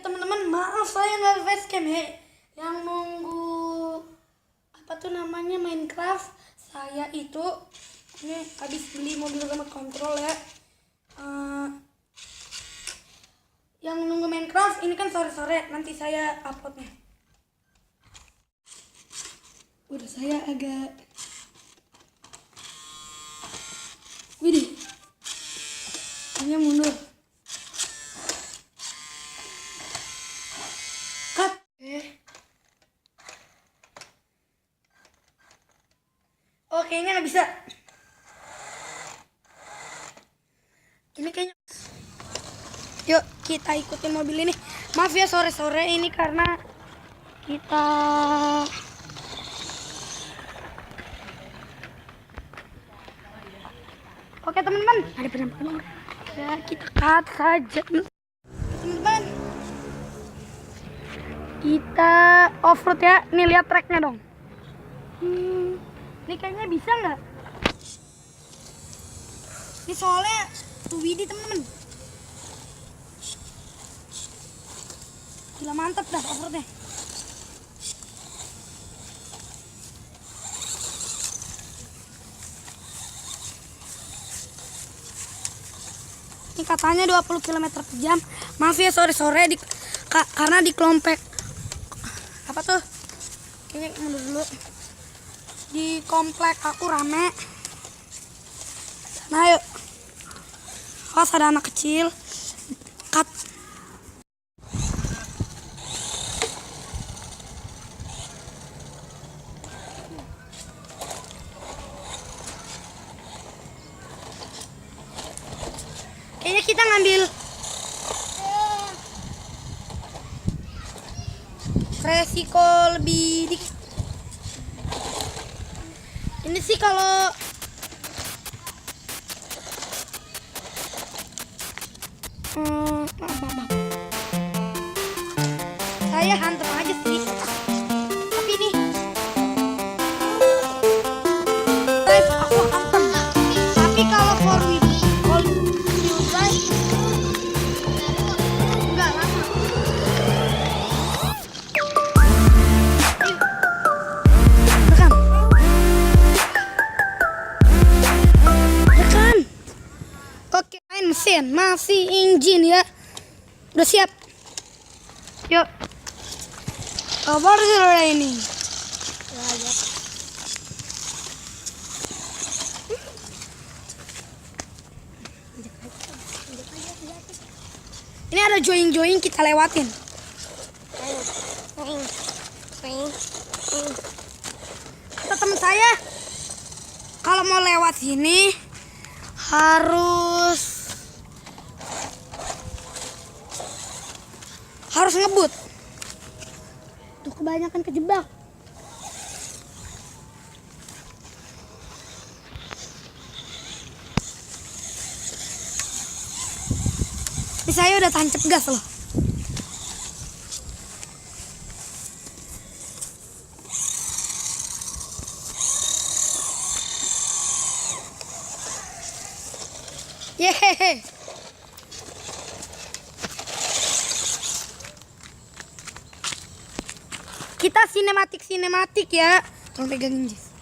teman-teman, maaf saya nggak facecam ya. Yang nunggu apa tuh namanya Minecraft, saya itu ini habis beli mobil remote control ya. Yang nunggu Minecraft ini kan sore-sore, nanti saya uploadnya. Udah saya agak widih, hanya mundur. Cut. Oh, kayaknya nggak bisa. Ini kayaknya. Yuk kita ikutin mobil ini. Maaf ya sore-sore ini karena kita oke teman-teman, ada penampakan. Ya kita cut saja teman-teman. Kita off-road ya. Nih lihat tracknya dong. Ini kayaknya bisa nggak? Ini soalnya tuh widih teman-teman. Gila mantap dah off-roadnya. Ini katanya 20 km per jam. Maaf ya sore-sore karena di Klompek. Apa tuh? Kayaknya mundur dulu. Di komplek aku rame. Nah yuk. Awas ada anak kecil. Cut. Kayaknya kita ngambil resiko lebih dikit. Ini sih kalau maaf. Saya hantem aja sih. Tapi ini aku hantem. Tapi kalau for wheel drive enggak lama. Tekan. Oke, main mesin, masih engine ya. Udah siap. Yuk. Kabar sudah ini. Ini ada join kita lewatin. Kata teman saya, kalau mau lewat sini harus ngebut. Tuh kebanyakan kejebak. Tapi saya udah tancap gas loh. Yehehe. Kita sinematik ya. Tolong pegangin, Jess.